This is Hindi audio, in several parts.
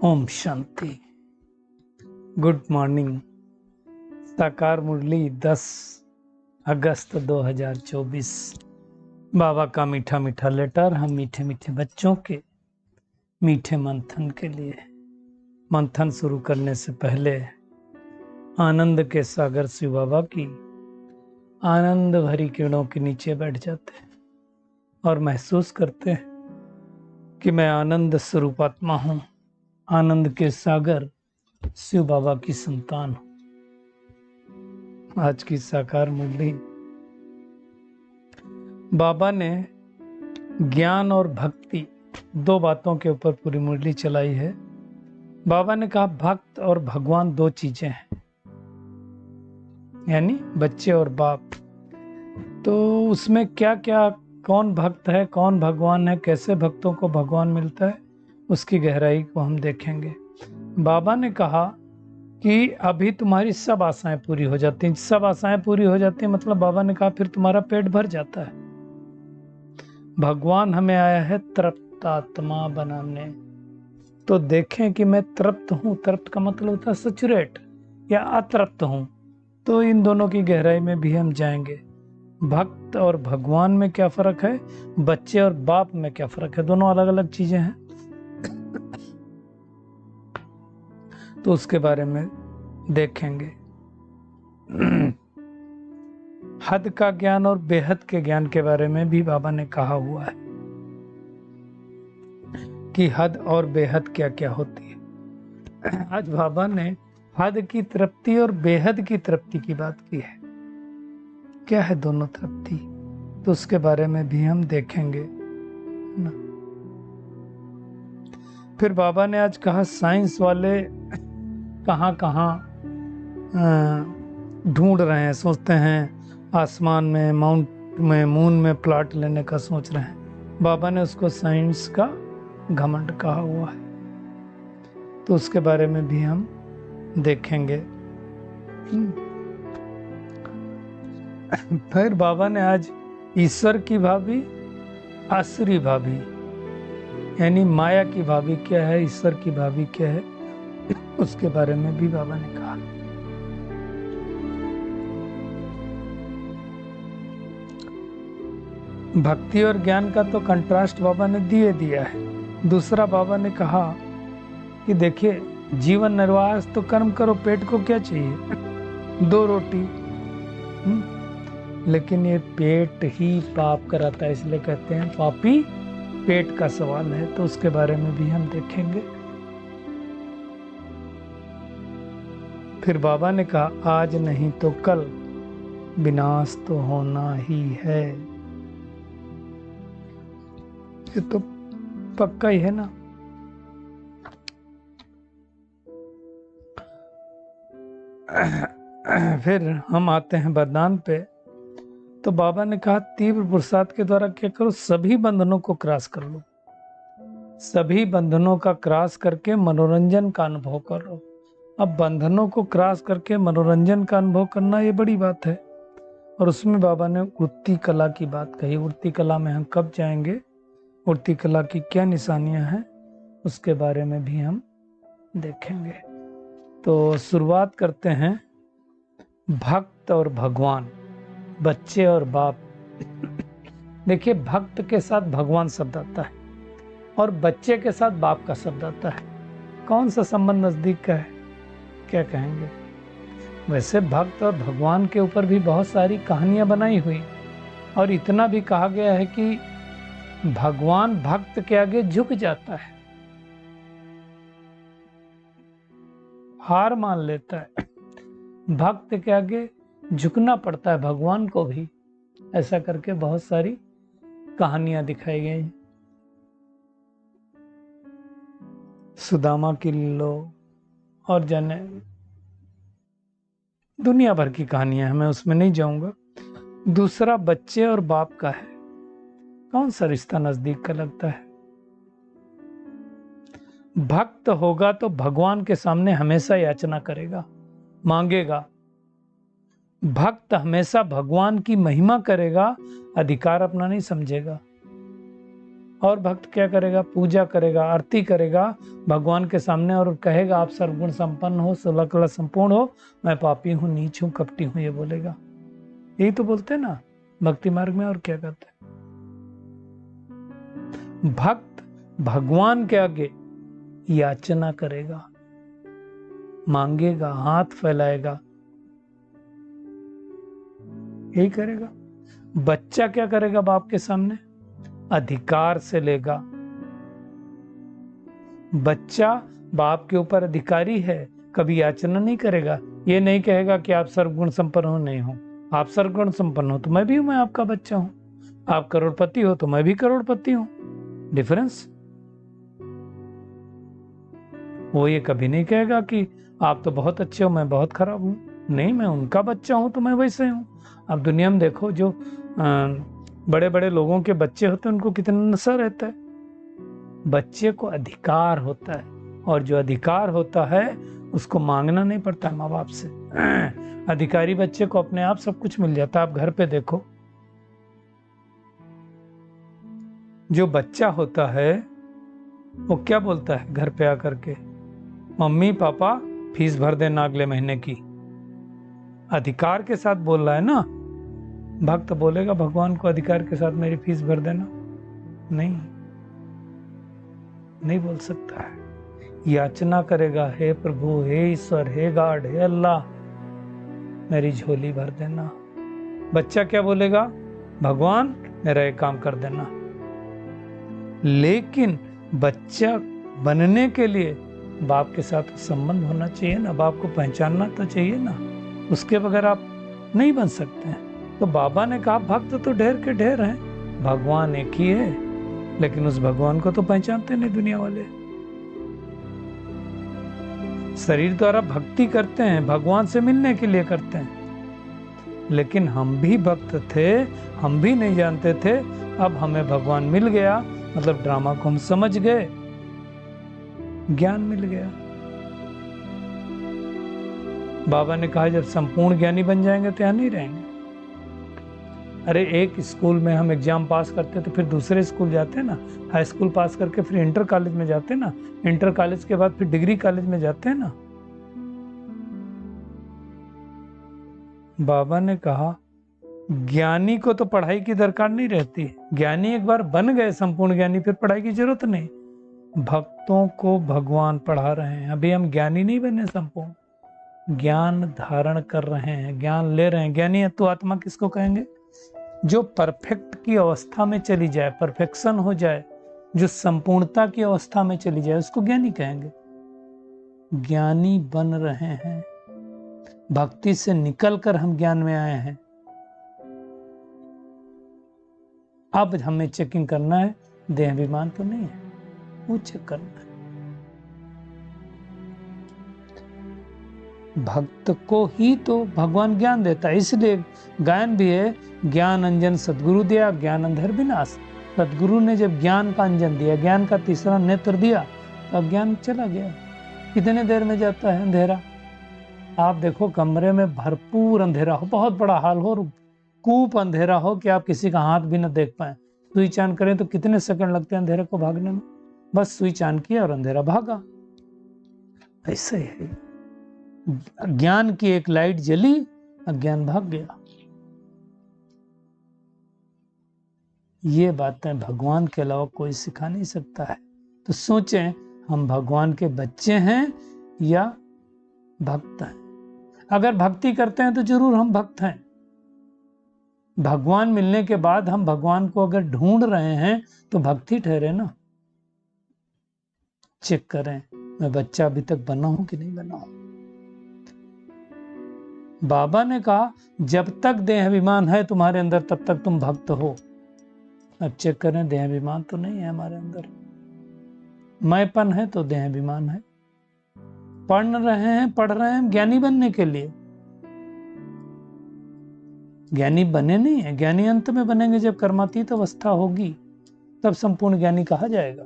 ओम शांति। Good morning. साकार मुरली 10 अगस्त 2024। बाबा का मीठा मीठा लेटर हम मीठे मीठे बच्चों के मीठे मंथन के लिए। मंथन शुरू करने से पहले आनंद के सागर शिव बाबा की आनंद भरी किरणों के नीचे बैठ जाते हैं और महसूस करते हैं कि मैं आनंद स्वरूपात्मा हूं, आनंद के सागर शिव बाबा की संतान हूं। आज की साकार मुरली बाबा ने ज्ञान और भक्ति दो बातों के ऊपर पूरी मुरली चलाई है। बाबा ने कहा भक्त और भगवान दो चीजें हैं, यानी बच्चे और बाप। तो उसमें क्या क्या, कौन भक्त है कौन भगवान है, कैसे भक्तों को भगवान मिलता है, उसकी गहराई को हम देखेंगे। बाबा ने कहा कि अभी तुम्हारी सब आशाएं पूरी हो जाती हैं। सब आशाएं पूरी हो जाती हैं मतलब बाबा ने कहा फिर तुम्हारा पेट भर जाता है। भगवान हमें आया है तृप्त आत्मा बनाने। तो देखें कि मैं तृप्त हूं। तृप्त का मतलब होता है सैचुरेट, या अतृप्त हूं। तो इन दोनों की गहराई में भी हम जाएंगे। भक्त और भगवान में क्या फर्क है, बच्चे और बाप में क्या फर्क है, दोनों अलग अलग चीजें हैं। तो उसके बारे में देखेंगे। हद का ज्ञान और बेहद के ज्ञान के बारे में भी बाबा ने कहा हुआ है कि हद और बेहद क्या क्या होती है। आज बाबा ने हद की तृप्ति और बेहद की तृप्ति की बात की है। क्या है दोनों तृप्ति, तो उसके बारे में भी हम देखेंगे ना। फिर बाबा ने आज कहा साइंस वाले कहाँ कहाँ ढूंढ रहे हैं, सोचते हैं आसमान में, माउंट में, मून में प्लॉट लेने का सोच रहे हैं। बाबा ने उसको साइंस का घमंड कहा हुआ है। तो उसके बारे में भी हम देखेंगे। फिर बाबा ने आज ईश्वर की भाभी, आसुरी भाभी, यानी माया की भाभी क्या है, ईश्वर की भाभी क्या है, उसके बारे में भी बाबा ने कहा। भक्ति और ज्ञान का तो कंट्रास्ट बाबा ने दिया है। दूसरा बाबा ने कहा कि देखिए जीवन निर्वाह तो कर्म करो, पेट को क्या चाहिए, 2 रोटी। लेकिन ये पेट ही पाप कराता है, इसलिए कहते हैं पापी पेट का सवाल है। तो उसके बारे में भी हम देखेंगे। फिर बाबा ने कहा आज नहीं तो कल विनाश तो होना ही है। ये तो पक्का ही है ना। फिर हम आते हैं वरदान पे। तो बाबा ने कहा तीव्र पुरुषार्थ के द्वारा क्या करो, सभी बंधनों को क्रॉस कर लो। सभी बंधनों का क्रॉस करके मनोरंजन का अनुभव करो। अब बंधनों को क्रॉस करके मनोरंजन का अनुभव करना ये बड़ी बात है। और उसमें बाबा ने उड़ती कला की बात कही। उड़ती कला में हम कब जाएंगे, उड़ती कला की क्या निशानियां हैं, उसके बारे में भी हम देखेंगे। तो शुरुआत करते हैं भक्त और भगवान, बच्चे और बाप। देखिए भक्त के साथ भगवान शब्द आता है और बच्चे के साथ बाप का शब्द आता है। कौन सा संबंध नजदीक का है, क्या कहेंगे। वैसे भक्त और भगवान के ऊपर भी बहुत सारी कहानियां बनाई हुई, और इतना भी कहा गया है कि भगवान भक्त के आगे झुक जाता है, हार मान लेता है। भक्त के आगे झुकना पड़ता है भगवान को भी। ऐसा करके बहुत सारी कहानियां दिखाई गई। सुदामा की लो और जाने दुनिया भर की कहानियां हैं, मैं उसमें नहीं जाऊंगा। दूसरा बच्चे और बाप का है। कौन सा रिश्ता नजदीक का लगता है। भक्त होगा तो भगवान के सामने हमेशा याचना करेगा, मांगेगा। भक्त हमेशा भगवान की महिमा करेगा, अधिकार अपना नहीं समझेगा। और भक्त क्या करेगा? पूजा करेगा, आरती करेगा भगवान के सामने और कहेगा आप सर्वगुण संपन्न हो, 16 कला संपूर्ण हो, मैं पापी हूँ, नीच हूँ, कपटी हूँ, ये बोलेगा। यही तो बोलते हैं ना भक्ति मार्ग में। और क्या कहते हैं? भक्त भगवान के आगे याचना करेगा, मांगेगा, हाथ फैलाएगा, यही करेगा। बच्चा क्या करेगा? बाप के सामने अधिकार से लेगा। बच्चा बाप के ऊपर अधिकारी है, कभी याचना नहीं करेगा। ये नहीं कहेगा कि आप सर्वगुण संपन्न हो, नहीं हो। आप सर्वगुण संपन्न हो तो मैं भी हूं, मैं आपका बच्चा हूं। आप करोड़पति हो तो मैं भी करोड़पति हूं। डिफरेंस। वो ये कभी नहीं कहेगा कि आप तो बहुत अच्छे हो, मैं बहुत खराब हूं। नहीं, मैं उनका बच्चा हूं तो मैं वैसे हूं। अब दुनिया में देखो, जो बड़े बड़े लोगों के बच्चे होते हैं उनको कितना नशा रहता है। बच्चे को अधिकार होता है, और जो अधिकार होता है उसको मांगना नहीं पड़ता है माँ बाप से। अधिकारी बच्चे को अपने आप सब कुछ मिल जाता है। आप घर पे देखो, जो बच्चा होता है वो क्या बोलता है घर पे आकर के? मम्मी पापा फीस भर देना अगले महीने की। अधिकार के साथ बोल रहा है ना। भक्त बोलेगा भगवान को अधिकार के साथ मेरी फीस भर देना? नहीं, नहीं बोल सकता है। याचना करेगा, हे प्रभु, हे ईश्वर, हे गॉड, हे अल्लाह, मेरी झोली भर देना। बच्चा क्या बोलेगा? भगवान मेरा एक काम कर देना। लेकिन बच्चा बनने के लिए बाप के साथ संबंध होना चाहिए ना, बाप को पहचानना तो चाहिए ना। उसके बगैर आप नहीं बन सकते हैं। तो बाबा ने कहा भक्त तो ढेर के ढेर हैं, भगवान एक ही है, लेकिन उस भगवान को तो पहचानते नहीं दुनिया वाले। शरीर द्वारा भक्ति करते हैं, भगवान से मिलने के लिए करते हैं, लेकिन हम भी भक्त थे, हम भी नहीं जानते थे। अब हमें भगवान मिल गया, मतलब ड्रामा को हम समझ गए, ज्ञान मिल गया। बाबा ने कहा जब संपूर्ण ज्ञानी बन जाएंगे तो यहाँ नहीं रहेंगे। अरे एक स्कूल में हम एग्जाम पास करते तो फिर दूसरे स्कूल जाते हैं ना, हाई स्कूल पास करके फिर इंटर कॉलेज में जाते हैं ना, इंटर कॉलेज के बाद फिर डिग्री कॉलेज में जाते हैं ना। बाबा ने कहा ज्ञानी को तो पढ़ाई की दरकार नहीं रहती। ज्ञानी एक बार बन गए संपूर्ण ज्ञानी, फिर पढ़ाई की जरूरत नहीं। भक्तों को भगवान पढ़ा रहे हैं। अभी हम ज्ञानी नहीं बने, संपूर्ण ज्ञान धारण कर रहे हैं, ज्ञान ले रहे हैं। ज्ञानी तो आत्मा किसको कहेंगे? जो परफेक्ट की अवस्था में चली जाए, परफेक्शन हो जाए, जो संपूर्णता की अवस्था में चली जाए, उसको ज्ञानी कहेंगे। ज्ञानी बन रहे हैं, भक्ति से निकलकर हम ज्ञान में आए हैं। अब हमें चेकिंग करना है, देह अभिमान तो नहीं है, वो चेक करना है। भक्त को ही तो भगवान ज्ञान देता है, इसलिए गायन भी है, ज्ञान अंजन सदगुरु दिया, ज्ञान अंधेर विनाश। सदगुरु ने जब ज्ञान का अंजन दिया, ज्ञान का तीसरा नेत्र दिया, तो अज्ञान चला गया। कितने देर में जाता है अंधेरा? आप देखो, कमरे में भरपूर अंधेरा हो, बहुत बड़ा हाल हो, कूप अंधेरा हो कि आप किसी का हाथ भी न देख पाए, स्विच ऑन करें तो कितने सेकंड लगते हैं अंधेरे को भागने में? बस स्विच ऑन किया और अंधेरा भागा। ऐसे ही ज्ञान की एक लाइट जली, अज्ञान भाग गया। ये बातें भगवान के अलावा कोई सिखा नहीं सकता है। तो सोचें, हम भगवान के बच्चे हैं या भक्त हैं? अगर भक्ति करते हैं तो जरूर हम भक्त हैं। भगवान मिलने के बाद हम भगवान को अगर ढूंढ रहे हैं तो भक्ति ठहरे ना। चेक करें, मैं बच्चा अभी तक बना हूं कि नहीं बना हूं। बाबा ने कहा जब तक देह अभिमान है तुम्हारे अंदर, तब तक तुम भक्त हो। अब चेक करें, देह अभिमान तो नहीं है हमारे अंदर। मैंपन है तो देह अभिमान है। पढ़ रहे हैं ज्ञानी बनने के लिए। ज्ञानी बने नहीं है, ज्ञानी अंत में बनेंगे, जब कर्मातीत अवस्था होगी तब संपूर्ण ज्ञानी कहा जाएगा।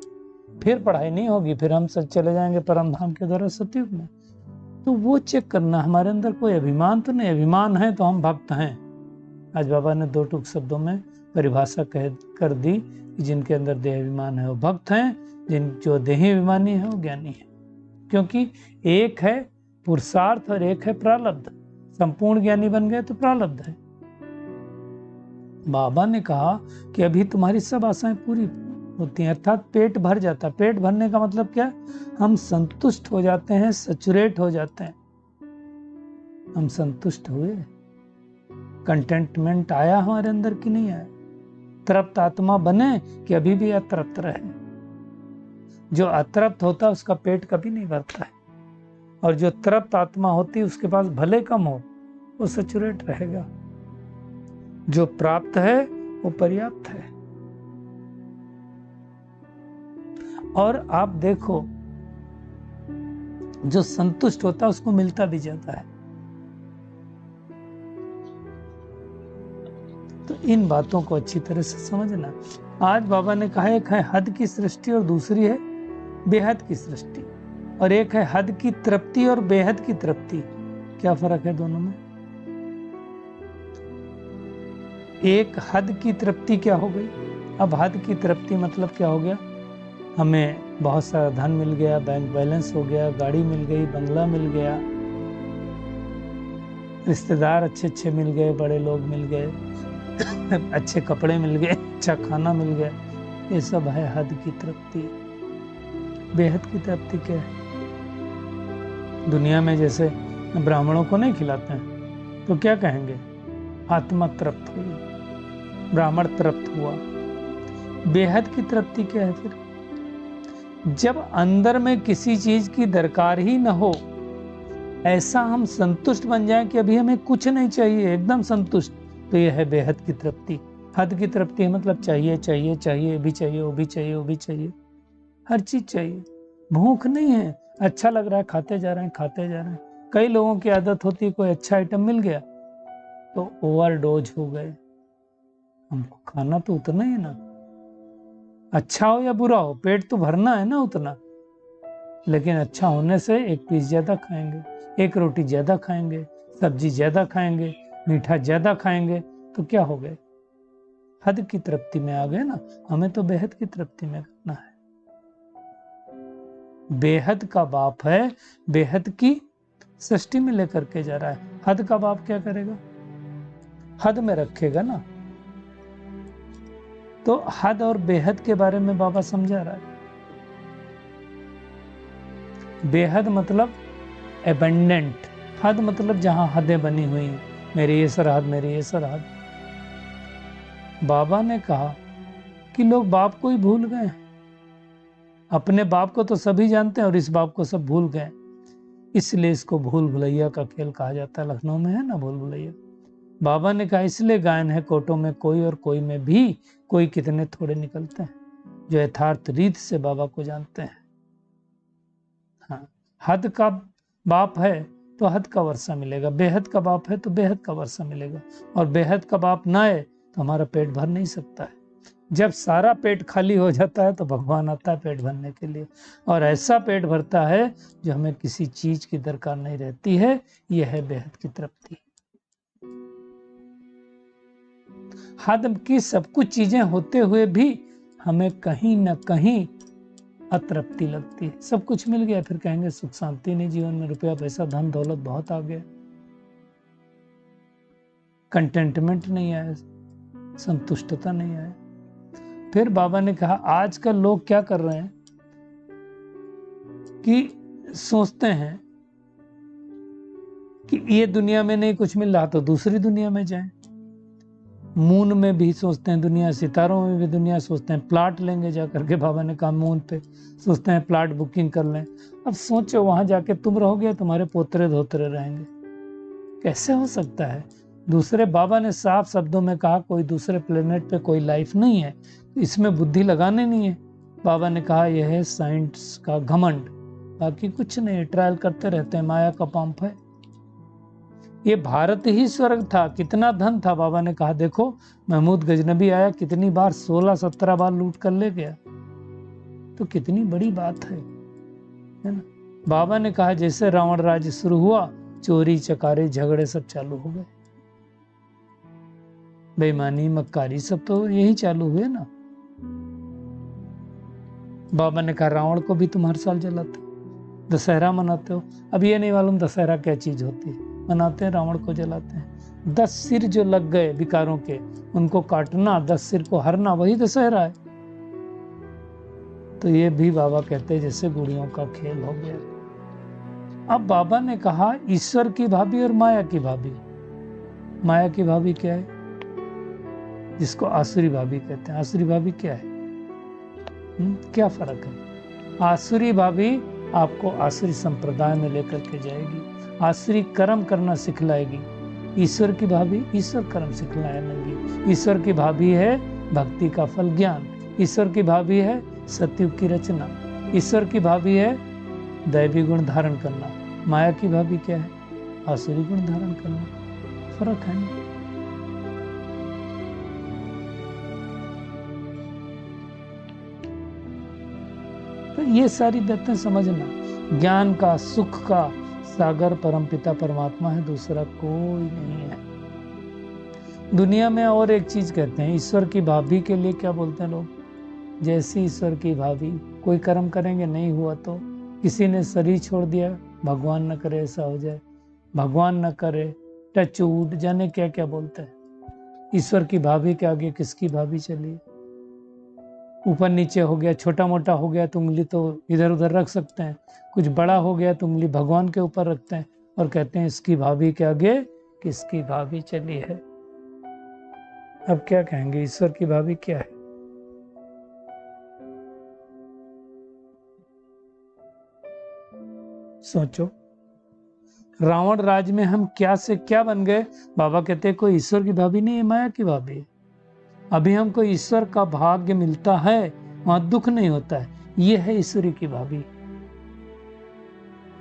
फिर पढ़ाई नहीं होगी, फिर हम सब चले जाएंगे परम धाम के द्वारा सतयुग में। तो वो चेक करना, हमारे अंदर कोई अभिमान तो नहीं। अभिमान है तो हम भक्त हैं। आज बाबा ने 2 टूक शब्दों में परिभाषा कह कर दी कि जिनके अंदर देह अभिमान है वो भक्त हैं, जो देही अभिमानी है वो ज्ञानी है। क्योंकि एक है पुरुषार्थ और एक है प्रारब्ध। संपूर्ण ज्ञानी बन गए तो प्रारब्ध है। बाबा ने कहा कि अभी तुम्हारी सब आशाएं पूरी होती हैं, अर्थात पेट भर जाता है। पेट भरने का मतलब क्या? हम संतुष्ट हो जाते हैं, सैचुरेट हो जाते हैं। हम संतुष्ट हुए, कंटेंटमेंट आया हमारे अंदर कि नहीं आया? तृप्त आत्मा बने कि अभी भी अतृप्त रहे? जो अतृप्त होता है उसका पेट कभी नहीं भरता है, और जो तृप्त आत्मा होती है उसके पास भले कम हो वो सैचुरेट रहेगा। जो प्राप्त है वो पर्याप्त है। और आप देखो, जो संतुष्ट होता है उसको मिलता भी जाता है। तो इन बातों को अच्छी तरह से समझना। आज बाबा ने कहा एक है हद की सृष्टि और दूसरी है बेहद की सृष्टि, और एक है हद की तृप्ति और बेहद की तृप्ति। क्या फर्क है दोनों में? एक हद की तृप्ति क्या हो गई? अब हद की तृप्ति मतलब क्या हो गया? हमें बहुत सारा धन मिल गया, बैंक बैलेंस हो गया, गाड़ी मिल गई, बंगला मिल गया, रिश्तेदार अच्छे अच्छे मिल गए, बड़े लोग मिल गए, अच्छे कपड़े मिल गए, अच्छा खाना मिल गया। ये सब है हद की तृप्ति। बेहद की तृप्ति क्या है? दुनिया में जैसे ब्राह्मणों को नहीं खिलाते हैं तो क्या कहेंगे? आत्मा तृप्त हुई, ब्राह्मण तृप्त हुआ। बेहद की तृप्ति क्या है फिर? जब अंदर में किसी चीज की दरकार ही न हो, ऐसा हम संतुष्ट बन जाएं कि अभी हमें कुछ नहीं चाहिए, एकदम संतुष्ट, तो यह है बेहद की तृप्ति। हद की तृप्ति मतलब चाहिए चाहिए चाहिए, भी चाहिए, वो भी चाहिए, वो भी चाहिए, हर चीज चाहिए। भूख नहीं है, अच्छा लग रहा है, खाते जा रहे हैं, खाते जा रहे हैं। कई लोगों की आदत होती है, कोई अच्छा आइटम मिल गया तो ओवरडोज हो गए। हमको खाना तो उतना ही है ना, अच्छा हो या बुरा हो, पेट तो भरना है ना उतना। लेकिन अच्छा होने से एक पीस ज्यादा खाएंगे, एक रोटी ज्यादा खाएंगे, सब्जी ज्यादा खाएंगे, मीठा ज्यादा खाएंगे, तो क्या हो गए? हद की तृप्ति में आ गए ना। हमें तो बेहद की तृप्ति में करना है। बेहद का बाप है, बेहद की सृष्टि में लेकर के जा रहा है। हद का बाप क्या करेगा? हद में रखेगा ना। तो हद और बेहद के बारे में बाबा समझा रहा है। बेहद मतलब एबंडेंट, हद मतलब जहां हदें बनी हुई हैं, मेरी ये सरहद, मेरी ये सरहद। बाबा ने कहा कि लोग बाप को ही भूल गए। अपने बाप को तो सभी जानते हैं और इस बाप को सब भूल गए, इसलिए इसको भूल भुलैया का खेल कहा जाता है। लखनऊ में है ना भूल भुलैया। बाबा ने कहा इसलिए गायन है कोटों में कोई और कोई में भी कोई कितने थोड़े निकलते हैं जो यथार्थ रीत से बाबा को जानते हैं। हाँ, हद का बाप है तो हद का वर्षा मिलेगा, बेहद का बाप है तो बेहद का वर्षा मिलेगा। और बेहद का बाप ना आए तो हमारा पेट भर नहीं सकता है। जब सारा पेट खाली हो जाता है तो भगवान आता है पेट भरने के लिए, और ऐसा पेट भरता है जो हमें किसी चीज की दरकार नहीं रहती है। यह है बेहद की तृप्ति। हद की सब कुछ चीजें होते हुए भी हमें कहीं न कहीं अतृप्ति लगती है। सब कुछ मिल गया फिर कहेंगे सुख शांति नहीं जीवन में, रुपया पैसा धन दौलत बहुत आ गया, कंटेंटमेंट नहीं आया, संतुष्टता नहीं आया। फिर बाबा ने कहा आजकल लोग क्या कर रहे हैं कि सोचते हैं कि ये दुनिया में नहीं कुछ मिल रहा तो दूसरी दुनिया में जाएं। मून में भी सोचते हैं दुनिया, सितारों में भी दुनिया, सोचते हैं प्लाट लेंगे जाकर के। बाबा ने कहा मून पे सोचते हैं प्लाट बुकिंग कर लें। अब सोचो वहां जाके तुम रहोगे, तुम्हारे पोतरे धोतरे रहेंगे, कैसे हो सकता है? दूसरे बाबा ने साफ शब्दों में कहा कोई दूसरे प्लेनेट पे कोई लाइफ नहीं है, इसमें बुद्धि लगाने नहीं है। बाबा ने कहा यह है साइंस का घमंड, बाकी कुछ नहीं, ट्रायल करते रहते हैं, माया का पंप है। ये भारत ही स्वर्ग था, कितना धन था। बाबा ने कहा देखो महमूद गजनबी आया, कितनी बार 16-17 बार लूट कर ले गया, तो कितनी बड़ी बात है ना। बाबा ने कहा जैसे रावण राज्य शुरू हुआ, चोरी चकारी झगड़े सब चालू हो गए। बेईमानी, मक्कारी सब तो यही चालू हुए ना। बाबा ने कहा रावण को भी तुम हर साल जलाते हो, दशहरा मनाते हो। अब ये नहीं मालूम दशहरा क्या चीज होती है, मनाते हैं, रावण को जलाते हैं। 10 सिर जो लग गए विकारों के, उनको काटना, 10 सिर को हरना, वही दशहरा है। तो ये भी बाबा कहते हैं जैसे गुड़ियों का खेल हो गया। अब बाबा ने कहा ईश्वर की भाभी और माया की भाभी। माया की भाभी क्या है? जिसको आसुरी भाभी कहते हैं। आसुरी भाभी क्या है? क्या फर्क है? आसुरी भाभी आपको आसुरी संप्रदाय में लेकर के जाएगी, आसुरी कर्म करना सिखलाएगी। ईश्वर की भाभी ईश्वर कर्म सिखलाएगी। ईश्वर की भाभी है भक्ति का फल ज्ञान। ईश्वर की भाभी है सतयुग की रचना। ईश्वर की भाभी है दैवी गुण धारण करना। माया की भाभी क्या है? आसुरी गुण धारण करना। फर्क है ना? तो ये सारी बातें समझना। ज्ञान का, सुख का सागर परमपिता परमात्मा है, दूसरा कोई नहीं है दुनिया में। और एक चीज कहते हैं, ईश्वर की भाभी के लिए क्या बोलते हैं लोग? जैसी ईश्वर की भाभी, कोई कर्म करेंगे नहीं हुआ तो, किसी ने शरीर छोड़ दिया, भगवान न करे ऐसा हो जाए, भगवान न करे, टच वुड, जाने क्या क्या बोलते हैं। ईश्वर की भाभी के आगे किसकी भाभी चली? ऊपर नीचे हो गया, छोटा मोटा हो गया तो उंगली तो इधर उधर रख सकते हैं, कुछ बड़ा हो गया तो उंगली भगवान के ऊपर रखते हैं और कहते हैं इसकी भाभी के आगे किसकी भाभी चली है। अब क्या कहेंगे, ईश्वर की भाभी क्या है? सोचो। रावण राज में हम क्या से क्या बन गए? बाबा कहते हैं कोई ईश्वर की भाभी नहीं है, माया की भाभी है। अभी हमको ईश्वर का भाग्य मिलता है, वहां दुख नहीं होता है, ये है ईश्वरी की भाभी।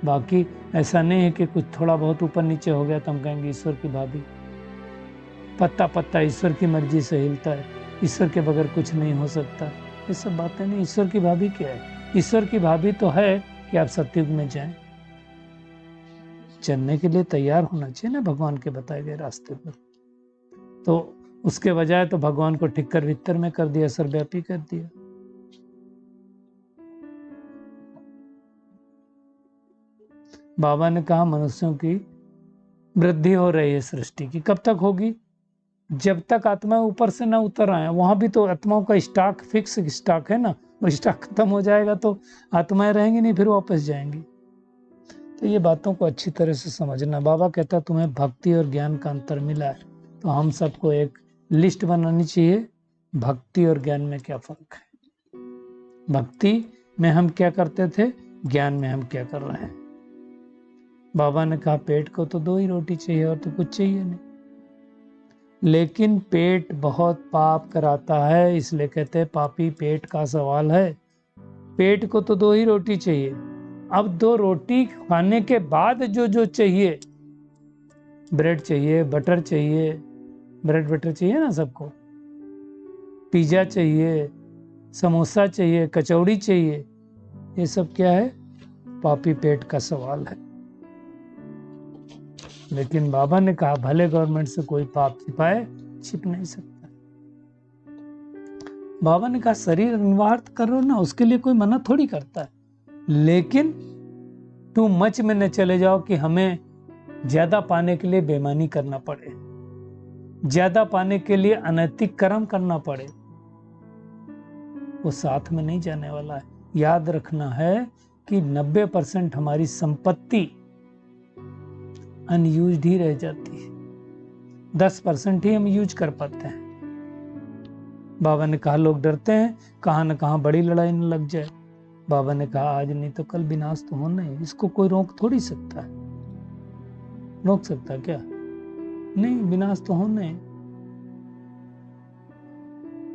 बाकी ऐसा नहीं है कि कुछ थोड़ा बहुत ऊपर नीचे हो गया तो हम कहेंगे ईश्वर की भाभी। पत्ता पत्ता ईश्वर की मर्जी से हिलता है, ईश्वर के बगैर कुछ नहीं हो सकता, ये सब बातें नहीं। ईश्वर की भाभी क्या है? ईश्वर की भाभी तो है कि आप सतयुग में जाएं। चलने के लिए तैयार होना चाहिए ना भगवान के बताए गए रास्ते पर। तो उसके बजाय तो भगवान को ठिक्कर वित्तर में कर दिया, सर्वव्यापी कर दिया। बाबा ने कहा मनुष्यों की वृद्धि हो रही है सृष्टि की। कब तक होगी? जब तक आत्मा ऊपर से ना उतर आए। वहां भी तो आत्माओं का स्टॉक फिक्स स्टॉक है ना, वो स्टॉक खत्म हो जाएगा तो आत्माएं रहेंगी नहीं, फिर वापस जाएंगी। तो ये बातों को अच्छी तरह से समझना। बाबा कहता तुम्हें भक्ति और ज्ञान का अंतर मिला है, तो हम सबको एक लिस्ट बनानी चाहिए, भक्ति और ज्ञान में क्या फर्क है। भक्ति में हम क्या करते थे, ज्ञान में हम क्या कर रहे हैं। बाबा ने कहा पेट को तो 2 ही रोटी चाहिए और तो कुछ चाहिए नहीं, लेकिन पेट बहुत पाप कराता है, इसलिए कहते हैं पापी पेट का सवाल है। पेट को तो 2 ही रोटी चाहिए, अब 2 रोटी खाने के बाद जो जो चाहिए, ब्रेड चाहिए, बटर चाहिए, ब्रेड बटर चाहिए ना सबको, पिज्जा चाहिए, समोसा चाहिए, कचौड़ी चाहिए, ये सब क्या है? पापी पेट का सवाल है। लेकिन बाबा ने कहा भले गवर्नमेंट से कोई पाप छिपाए, छिप नहीं सकता। बाबा ने कहा शरीर निर्वाह करो ना, उसके लिए कोई मना थोड़ी करता है, लेकिन टू मच में न चले जाओ कि हमें ज्यादा पाने के लिए बेईमानी करना पड़े, ज्यादा पाने के लिए अनैतिक कर्म करना पड़े। वो साथ में नहीं जाने वाला है। याद रखना है कि 90% हमारी संपत्ति अनयूज्ड ही रह जाती है, 10% ही हम यूज कर पाते हैं। बाबा ने कहा लोग डरते हैं कहां न कहां बड़ी लड़ाई न लग जाए। बाबा ने कहा आज नहीं तो कल विनाश तो होना ही, इसको कोई रोक थोड़ी सकता है। रोक सकता है क्या? नहीं, विनाश तो होना ही।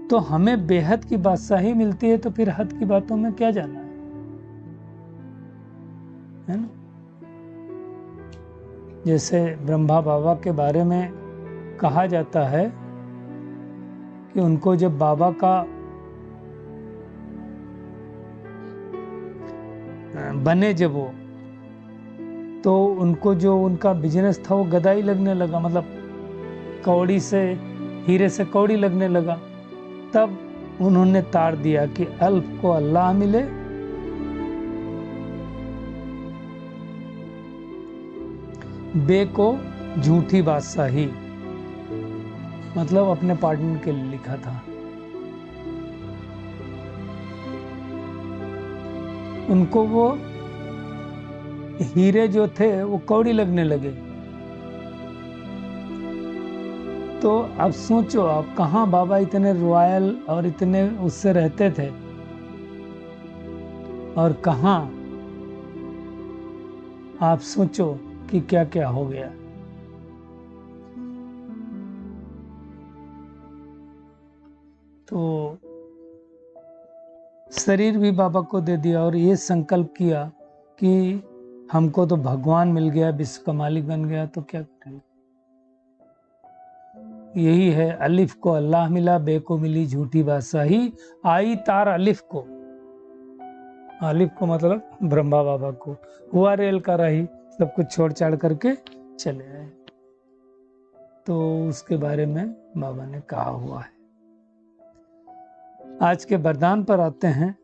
तो हमें बेहद की बादशाही मिलती है, तो फिर हद की बातों में क्या जाना है ना? जैसे ब्रह्मा बाबा के बारे में कहा जाता है कि उनको जब बाबा का बने जब वो, तो उनको जो उनका बिजनेस था वो गदाई लगने लगा, मतलब कौड़ी से हीरे से कौड़ी लगने लगा। तब उन्होंने ताड़ दिया कि अल्फ को अल्लाह मिले, बे को झूठी बादशाही, मतलब अपने पार्टनर के लिए लिखा था। उनको वो हीरे जो थे वो कौड़ी लगने लगे। तो अब सोचो आप, कहाँ बाबा इतने रॉयल और इतने उससे रहते थे, और कहाँ आप सोचो कि क्या क्या हो गया। तो शरीर भी बाबा को दे दिया और ये संकल्प किया कि हमको तो भगवान मिल गया, विश्व का मालिक बन गया, तो क्या करेंगे। यही है, अलिफ को अल्लाह मिला, बे को मिली झूठी बादशाही, आई तार अलिफ को। अलिफ को मतलब ब्रह्मा बाबा को, हुआ रेल का राही, सब कुछ छोड़ छाड़ करके चले आए। तो उसके बारे में बाबा ने कहा हुआ है। आज के वरदान पर आते हैं।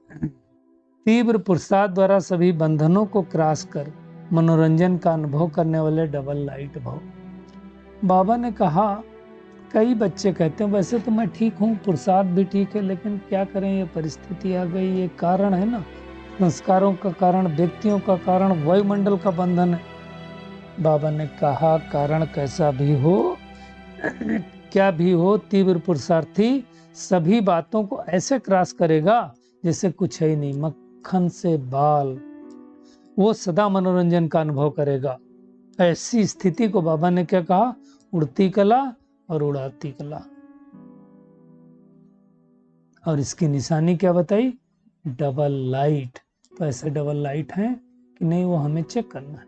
तीव्र पुरुषार्थ द्वारा सभी बंधनों को क्रॉस कर मनोरंजन का अनुभव करने वाले डबल लाइट भव। बाबा ने कहा, कई बच्चे कहते हैं वैसे तो मैं ठीक हूँ, पुरुषार्थ भी ठीक है, लेकिन क्या करें, ये परिस्थिति आ गई, ये कारण है ना, संस्कारों का कारण, व्यक्तियों का कारण, वायुमंडल का बंधन है। बाबा ने कहा, कारण कैसा भी हो, क्या भी हो, तीव्र पुरुषार्थी सभी बातों को ऐसे क्रॉस करेगा जैसे कुछ है ही नहीं, मक्खन से बाल। वो सदा मनोरंजन का अनुभव करेगा। ऐसी स्थिति को बाबा ने क्या कहा, उड़ती कला और उड़ाती कला। और इसकी निशानी क्या बताई, डबल लाइट। तो ऐसे डबल लाइट हैं कि नहीं, वो हमें चेक करना है।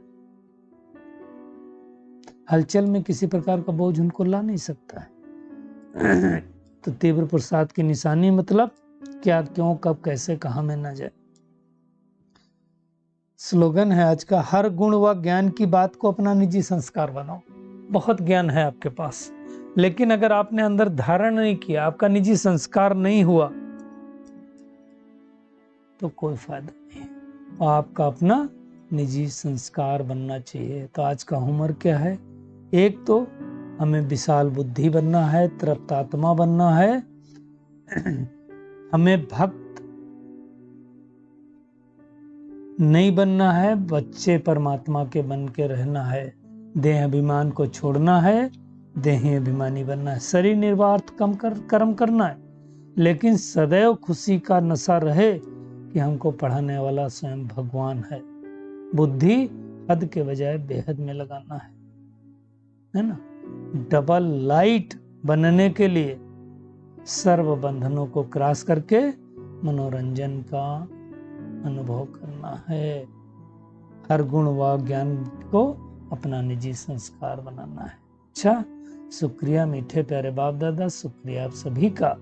हलचल में किसी प्रकार का बोझ उनको ला नहीं सकता है। तो तीव्र पुरुषार्थ की निशानी मतलब क्या, क्यों, कब, कैसे, कहां में ना जाए। स्लोगन है आज का, हर गुण व ज्ञान की बात को अपना निजी संस्कार बनाओ। बहुत ज्ञान है आपके पास, लेकिन अगर आपने अंदर धारण नहीं किया, आपका निजी संस्कार नहीं हुआ, तो कोई फायदा नहीं। आपका अपना निजी संस्कार बनना चाहिए। तो आज का होमवर्क क्या है, एक तो हमें विशाल बुद्धि बनना है, तृप्त आत्मा बनना है, हमें भक्त नहीं बनना है, बच्चे परमात्मा के बन के रहना है, देह अभिमान को छोड़ना है, देही अभिमानी बनना है, शरीर निर्वार्थ कम कर कर्म करना है, लेकिन सदैव खुशी का नशा रहे कि हमको पढ़ाने वाला स्वयं भगवान है। बुद्धि हद के बजाय बेहद में लगाना है ना। डबल लाइट बनने के लिए सर्व बंधनों को क्रॉस करके मनोरंजन का अनुभव करना है। हर गुण व ज्ञान को अपना निजी संस्कार बनाना है। अच्छा, शुक्रिया मीठे प्यारे बाप दादा, शुक्रिया आप सभी का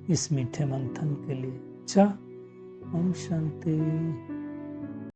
इस मीठे मंथन के लिए। अच्छा, ओम शांति।